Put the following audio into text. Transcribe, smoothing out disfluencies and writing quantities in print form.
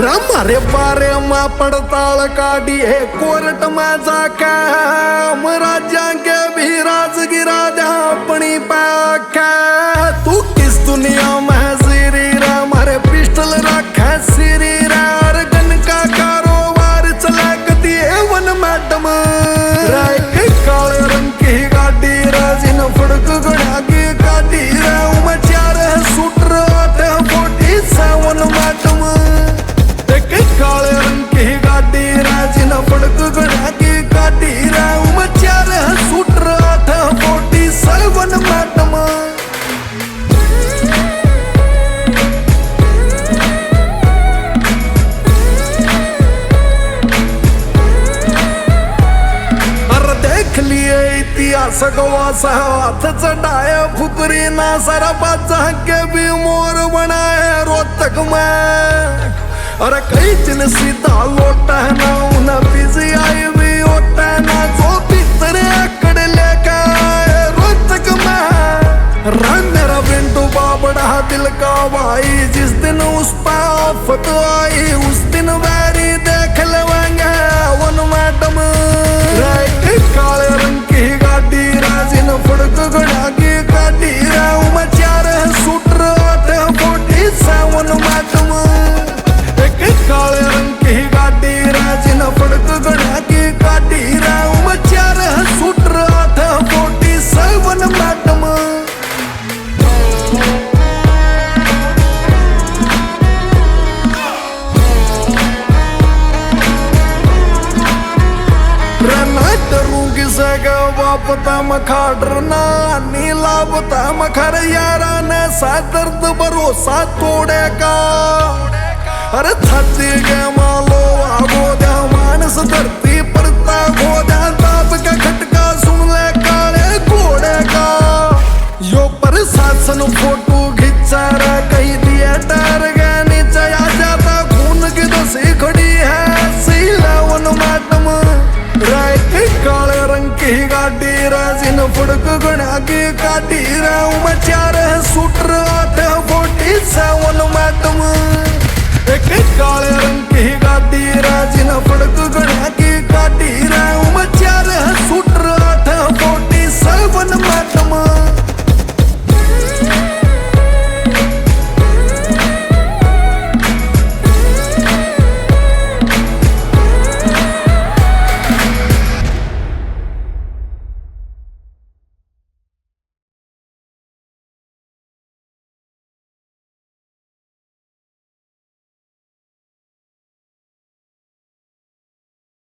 मारे बारे मा पड़ताल काटी है कोर्ट में जाके राजा के भी राजगिरा दे अपनी पाखे। तू किस दुनिया में सीरी रे मारे पिस्टल रखे सीरी रे और गन का कारोबार चला कती वन मैडम रे काले रंग की गाड़ी राजिन फड़क गड़ा की गाड़ी रे उमे चार शूटर 47 मैडम काले रंग की गाड़ी राजिन फड़क गड़ा की गाड़ी रे उमे चार शूटर 47 मैडम। देख लिए इतिहास गवासा हाथ चढ़ाए फुकरी ना सारा बादशाह के भी मोर बनाए रोहतक में। अरे कई दिन सीधा लोटा है ना उन्हें बिजी आई भी होता है ना जो भीतर अकड़ लेके आए रोहतक में। रंग मेरा बिंदु बाबड़ा दिल का भाई जिस दिन उस पर आफत आई उस दिन वैरी देख लेंगे वन मैडम। काले रंग की गाड़ी राजिन फड़क गड़ा की गाड़ी रे उमे चार शूटर 47 मैडम। काले रंग की गाड़ी राजिन फड़क गड़ा की गाड़ी रे उमे चार शूटर 47 मैडम। पता मखाड़ना नीला बता मखर यारा ने सा दर्द भरोसा तोड़ेगा। अरे छाती के मालो आगो दे मानस धरती पड़ता हो दे ताप का खटका सुन ले काले घोड़े का। यो प्रशासन फोटो खिंचा रहा कहीं थिएटर के नीचे आ जाता खून की दसी खड़ी है सीलावन मैडम। काले रंग की गाड़ी राजिन फड़क गड़ा की गाड़ी रे उमे चार शूटर 47 मैडम। काले रंग की गाड़ी राजिन फड़क गड़ा